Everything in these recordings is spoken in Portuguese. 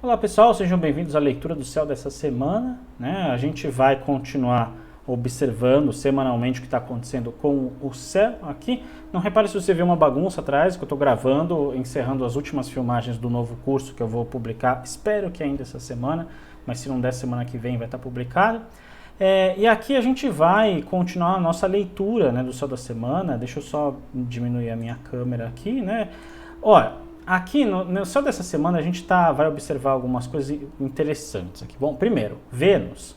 Olá pessoal, sejam bem-vindos à leitura do céu dessa semana, né? A gente vai continuar observando semanalmente o que está acontecendo com o céu aqui. Não repare se você vê uma bagunça atrás, que eu estou gravando, encerrando as últimas filmagens do novo curso que eu vou publicar, espero que ainda essa semana, mas se não der semana que vem vai estar publicado. E aqui a gente vai continuar a nossa leitura, né, do céu da semana. Deixa eu só diminuir a minha câmera aqui, né? Olha, aqui no céu dessa semana a gente vai observar algumas coisas interessantes aqui. Bom, primeiro, Vênus.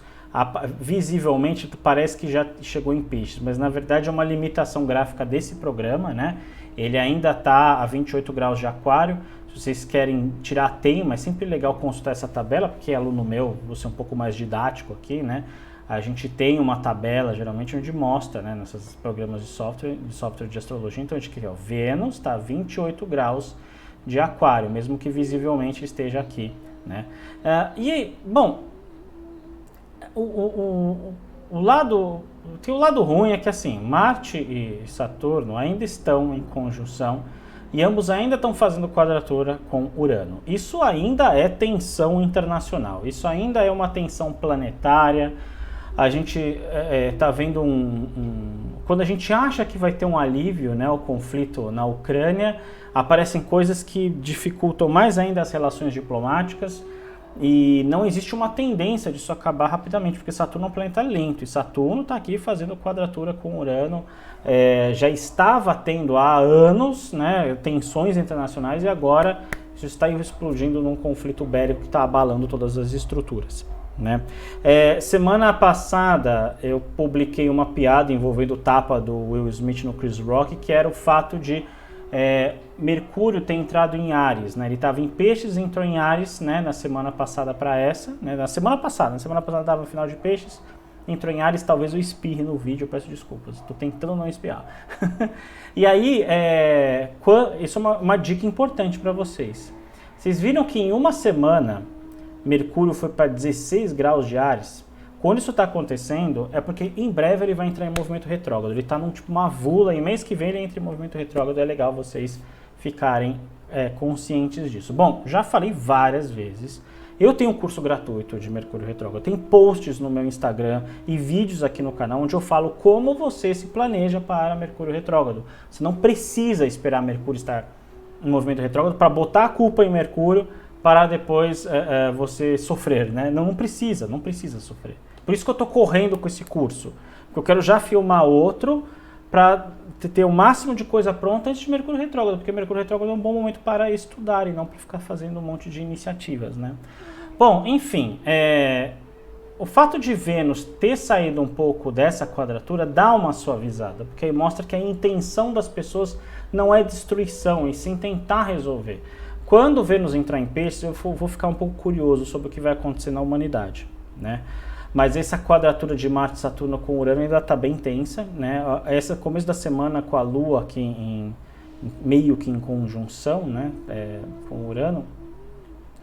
Visivelmente parece que já chegou em peixes, mas na verdade é uma limitação gráfica desse programa, né? Ele ainda está a 28 graus de aquário. Se vocês querem tirar tema, é sempre legal consultar essa tabela, porque aluno meu, vou ser um pouco mais didático aqui, né? A gente tem uma tabela, geralmente, onde mostra, né, nesses programas de software de astrologia. Então a gente quer, ó, Vênus está a 28 graus de aquário, mesmo que visivelmente esteja aqui, né? Bom, tem o lado ruim é que, assim, Marte e Saturno ainda estão em conjunção e ambos ainda estão fazendo quadratura com Urano. Isso ainda é tensão internacional, isso ainda é uma tensão planetária. A gente está vendo quando a gente acha que vai ter um alívio, né, o conflito na Ucrânia, aparecem coisas que dificultam mais ainda as relações diplomáticas e não existe uma tendência disso acabar rapidamente, porque Saturno é um planeta lento e Saturno está aqui fazendo quadratura com Urano, já estava tendo há anos, né, tensões internacionais e agora isso está explodindo num conflito bélico que está abalando todas as estruturas, né? Semana passada eu publiquei uma piada envolvendo o tapa do Will Smith no Chris Rock, que era o fato de Mercúrio ter entrado em Áries, né? Ele estava em Peixes e entrou em Áries, né, na semana passada para essa, né? Na semana passada estava no final de Peixes, entrou em Áries. Talvez eu espirre no vídeo, eu peço desculpas, estou tentando não espirrar. E aí, isso é uma dica importante para vocês. Vocês viram que em uma semana Mercúrio foi para 16 graus de Áries? Quando isso está acontecendo, é porque em breve ele vai entrar em movimento retrógrado. Ele está uma vula e mês que vem ele entra em movimento retrógrado. É legal vocês ficarem conscientes disso. Bom, já falei várias vezes. Eu tenho um curso gratuito de Mercúrio retrógrado. Tem posts no meu Instagram e vídeos aqui no canal onde eu falo como você se planeja para Mercúrio retrógrado. Você não precisa esperar Mercúrio estar em movimento retrógrado para botar a culpa em Mercúrio para depois você sofrer, né? Não precisa sofrer. Por isso que eu estou correndo com esse curso, porque eu quero já filmar outro para ter o máximo de coisa pronta antes de Mercúrio retrógrado, porque Mercúrio retrógrado é um bom momento para estudar e não para ficar fazendo um monte de iniciativas, né? Bom, enfim, o fato de Vênus ter saído um pouco dessa quadratura dá uma suavizada, porque mostra que a intenção das pessoas não é destruição, e sim tentar resolver. Quando Vênus entrar em Peixes, eu vou ficar um pouco curioso sobre o que vai acontecer na humanidade, né? Mas essa quadratura de Marte e Saturno com Urano ainda está bem tensa, né? Esse começo da semana com a Lua aqui meio que em conjunção, né, com Urano,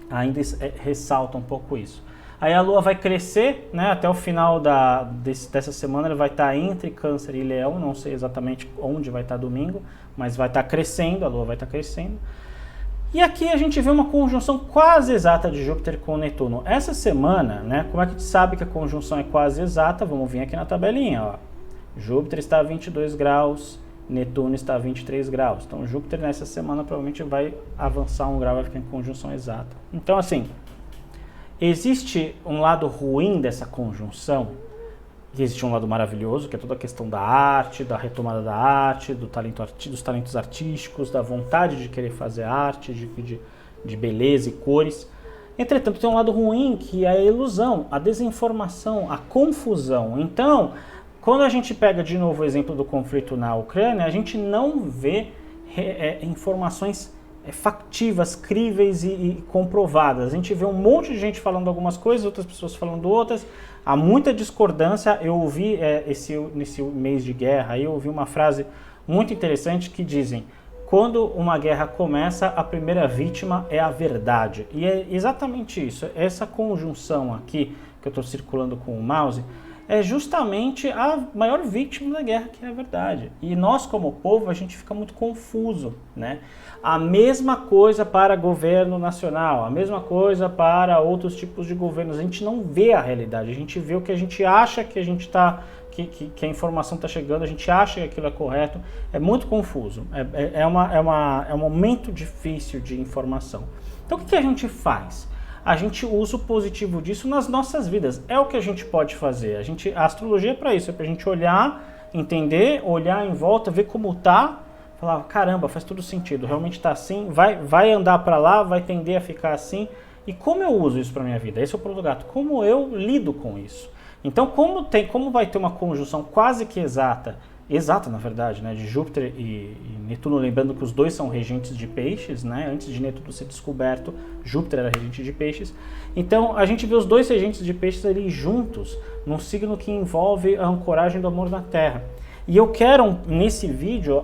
ainda ressalta um pouco isso. Aí a Lua vai crescer, né, até o final dessa semana. Ela vai estar entre Câncer e Leão, não sei exatamente onde vai estar domingo, mas vai estar crescendo, a Lua vai estar crescendo. E aqui a gente vê uma conjunção quase exata de Júpiter com Netuno. Essa semana, né, como é que a gente sabe que a conjunção é quase exata? Vamos vir aqui na tabelinha, ó. Júpiter está a 22 graus, Netuno está a 23 graus. Então Júpiter nessa semana provavelmente vai avançar um grau, vai ficar em conjunção exata. Então, assim, existe um lado ruim dessa conjunção, e existe um lado maravilhoso, que é toda a questão da arte, da retomada da arte, dos talentos artísticos, da vontade de querer fazer arte, de beleza e cores. Entretanto, tem um lado ruim, que é a ilusão, a desinformação, a confusão. Então, quando a gente pega de novo o exemplo do conflito na Ucrânia, a gente não vê informações factivas, críveis e comprovadas. A gente vê um monte de gente falando algumas coisas, outras pessoas falando outras. Há muita discordância. Eu ouvi nesse mês de guerra, eu ouvi uma frase muito interessante que dizem: quando uma guerra começa, a primeira vítima é a verdade. E é exatamente isso. Essa conjunção aqui, que eu estou circulando com o mouse, é justamente a maior vítima da guerra, que é a verdade. E nós, como povo, a gente fica muito confuso, né? A mesma coisa para governo nacional, a mesma coisa para outros tipos de governos. A gente não vê a realidade, a gente vê o que a gente acha que a gente está, que a informação está chegando, a gente acha que aquilo é correto. É muito confuso, é um momento difícil de informação. Então o que a gente faz? A gente usa o positivo disso nas nossas vidas. É o que a gente pode fazer. A astrologia é para isso, é para a gente olhar, entender, olhar em volta, ver como tá, falar, caramba, faz todo sentido, realmente está assim, vai andar para lá, vai tender a ficar assim. E como eu uso isso para minha vida? Esse é o pulo do gato. Como eu lido com isso? Então, como vai ter uma conjunção quase que exata na verdade, né, de Júpiter e Netuno, lembrando que os dois são regentes de peixes, né, antes de Netuno ser descoberto, Júpiter era regente de peixes. Então a gente vê os dois regentes de peixes ali juntos, num signo que envolve a ancoragem do amor na Terra. E eu quero, nesse vídeo,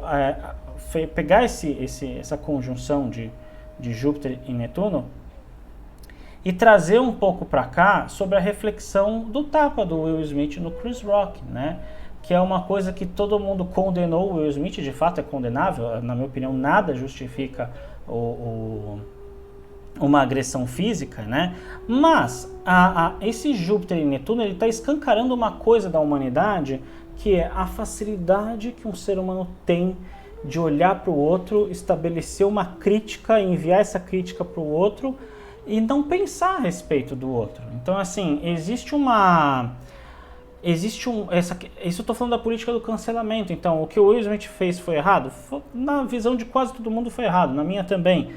pegar essa conjunção de Júpiter e Netuno e trazer um pouco para cá sobre a reflexão do tapa do Will Smith no Chris Rock, né? Que é uma coisa que todo mundo condenou o Will Smith, de fato é condenável, na minha opinião nada justifica uma agressão física, né? Mas esse Júpiter e Netuno, ele está escancarando uma coisa da humanidade, que é a facilidade que um ser humano tem de olhar para o outro, estabelecer uma crítica, enviar essa crítica para o outro e não pensar a respeito do outro. Então, assim, isso eu estou falando da política do cancelamento. Então, o que o Will Smith fez foi errado? Na visão de quase todo mundo foi errado, na minha também.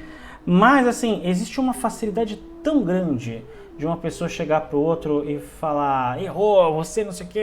Mas, assim, existe uma facilidade tão grande de uma pessoa chegar pro outro e falar, errou, você não sei o que,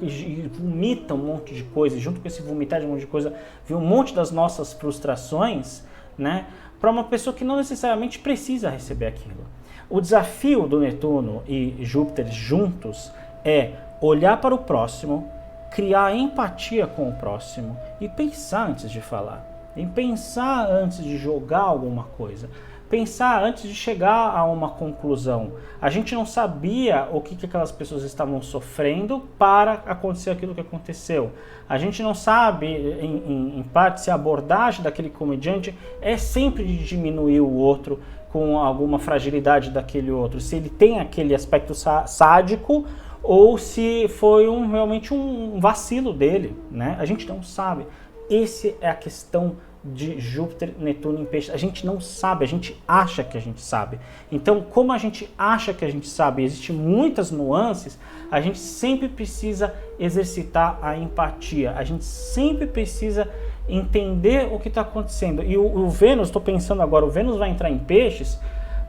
e vomita um monte de coisa, e junto com esse vomitar de um monte de coisa, vê um monte das nossas frustrações, né, para uma pessoa que não necessariamente precisa receber aquilo. O desafio do Netuno e Júpiter juntos é olhar para o próximo, criar empatia com o próximo e pensar antes de falar, e pensar antes de jogar alguma coisa, pensar antes de chegar a uma conclusão. A gente não sabia o que aquelas pessoas estavam sofrendo para acontecer aquilo que aconteceu. A gente não sabe, em parte, se a abordagem daquele comediante é sempre de diminuir o outro com alguma fragilidade daquele outro, se ele tem aquele aspecto sádico ou se foi realmente um vacilo dele, né? A gente não sabe. Essa é a questão de Júpiter, Netuno em Peixes. A gente não sabe, a gente acha que a gente sabe. Então, como a gente acha que a gente sabe, existem muitas nuances, a gente sempre precisa exercitar a empatia, a gente sempre precisa entender o que está acontecendo. E o Vênus, estou pensando agora, o Vênus vai entrar em Peixes,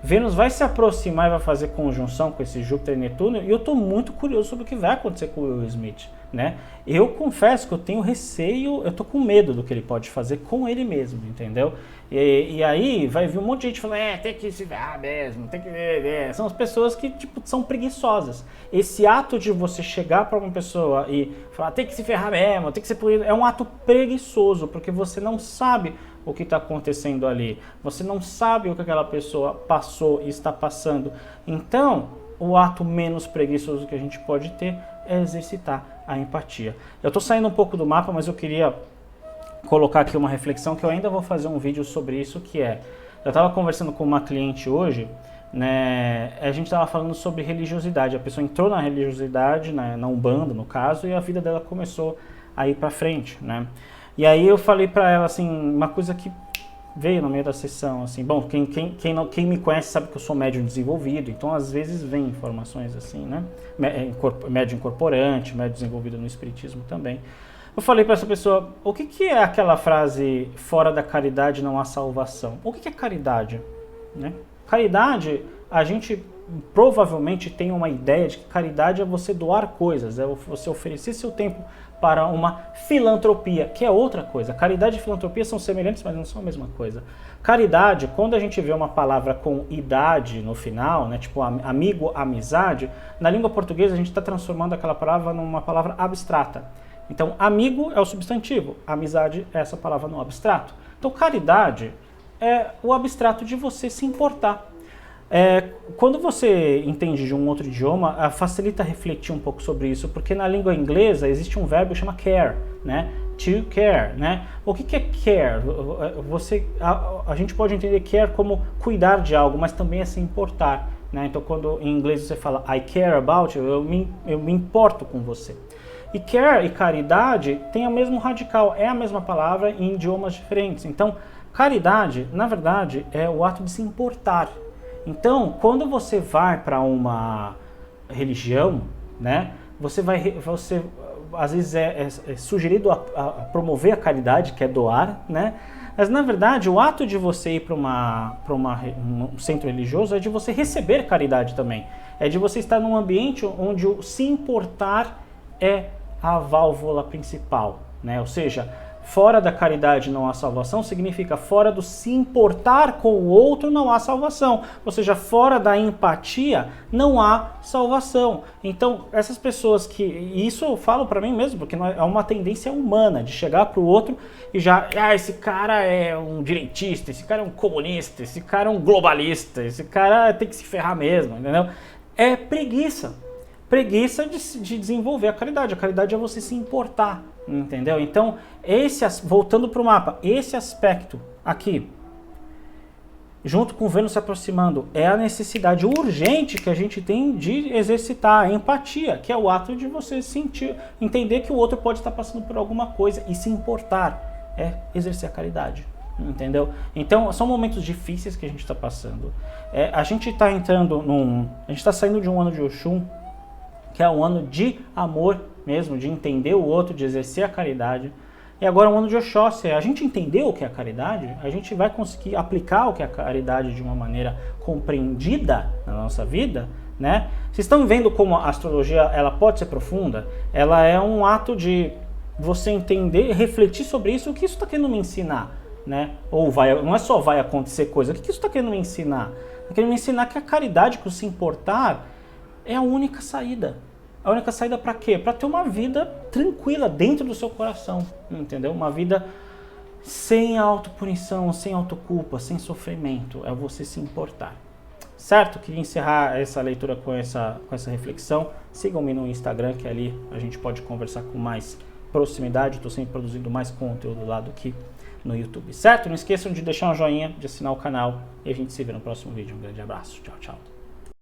Vênus vai se aproximar e vai fazer conjunção com esse Júpiter e Netuno, e eu estou muito curioso sobre o que vai acontecer com o Will Smith, né? Eu confesso que eu tenho receio, eu estou com medo do que ele pode fazer com ele mesmo, entendeu? E aí vai vir um monte de gente falando, tem que se ferrar mesmo, tem que... São as pessoas que, tipo, são preguiçosas. Esse ato de você chegar para uma pessoa e falar, tem que se ferrar mesmo, tem que ser punido, é um ato preguiçoso, porque você não sabe o que está acontecendo ali. Você não sabe o que aquela pessoa passou e está passando. Então, o ato menos preguiçoso que a gente pode ter é exercitar a empatia. Eu estou saindo um pouco do mapa, mas eu queria colocar aqui uma reflexão que eu ainda vou fazer um vídeo sobre isso, que é... Eu estava conversando com uma cliente hoje, né, a gente estava falando sobre religiosidade. A pessoa entrou na religiosidade, na Umbanda, no caso, e a vida dela começou a ir para frente, né? E aí eu falei para ela, assim, uma coisa que veio no meio da sessão, assim, bom, quem me conhece sabe que eu sou médium desenvolvido, então às vezes vem informações assim, né, médium incorporante, médium desenvolvido no espiritismo também. Eu falei para essa pessoa, o que é aquela frase, fora da caridade não há salvação? O que é caridade? Né? Caridade, a gente provavelmente tem uma ideia de que caridade é você doar coisas, é você oferecer seu tempo para uma filantropia, que é outra coisa. Caridade e filantropia são semelhantes, mas não são a mesma coisa. Caridade, quando a gente vê uma palavra com idade no final, né, tipo amigo, amizade, na língua portuguesa a gente está transformando aquela palavra numa palavra abstrata. Então, amigo é o substantivo, amizade é essa palavra no abstrato. Então, caridade é o abstrato de você se importar. Quando você entende de um outro idioma, facilita refletir um pouco sobre isso, porque na língua inglesa existe um verbo que chama care, né? To care, né? O que é care? A gente pode entender care como cuidar de algo, mas também é se importar, né? Então, quando em inglês você fala I care about you, eu me importo com você. E care e caridade tem o mesmo radical, é a mesma palavra em idiomas diferentes. Então, caridade, na verdade, é o ato de se importar. Então, quando você vai para uma religião, né, você às vezes é sugerido a promover a caridade, que é doar, né? Mas na verdade, o ato de você ir para um centro religioso é de você receber caridade também. É de você estar num ambiente onde o se importar é a válvula principal, né? Ou seja, fora da caridade não há salvação, significa fora do se importar com o outro não há salvação. Ou seja, fora da empatia não há salvação. Então, essas pessoas e isso eu falo para mim mesmo, porque é uma tendência humana de chegar para o outro e esse cara é um direitista, esse cara é um comunista, esse cara é um globalista, esse cara tem que se ferrar mesmo, entendeu? É preguiça. Preguiça de desenvolver a caridade. A caridade é você se importar, entendeu? Então, voltando para o mapa, esse aspecto aqui, junto com Vênus se aproximando, é a necessidade urgente que a gente tem de exercitar a empatia, que é o ato de você sentir, entender que o outro pode estar passando por alguma coisa e se importar, é exercer a caridade. Entendeu? Então, são momentos difíceis que a gente está passando. A gente está a gente está saindo de um ano de Oxum, que é um ano de amor mesmo, de entender o outro, de exercer a caridade. E agora é um ano de Oxóssi. A gente entendeu o que é a caridade, a gente vai conseguir aplicar o que é a caridade de uma maneira compreendida na nossa vida, né? Vocês estão vendo como a astrologia ela pode ser profunda? Ela é um ato de você entender, refletir sobre isso, o que isso está querendo me ensinar, né? Não é só vai acontecer coisa, o que isso está querendo me ensinar? Está querendo me ensinar que a caridade, que o se importar, é a única saída. A única saída para quê? Para ter uma vida tranquila dentro do seu coração, entendeu? Uma vida sem autopunição, sem autoculpa, sem sofrimento. É você se importar. Certo? Queria encerrar essa leitura com essa reflexão. Sigam-me no Instagram, que ali a gente pode conversar com mais proximidade. Estou sempre produzindo mais conteúdo lá do que no YouTube. Certo? Não esqueçam de deixar um joinha, de assinar o canal e a gente se vê no próximo vídeo. Um grande abraço. Tchau, tchau.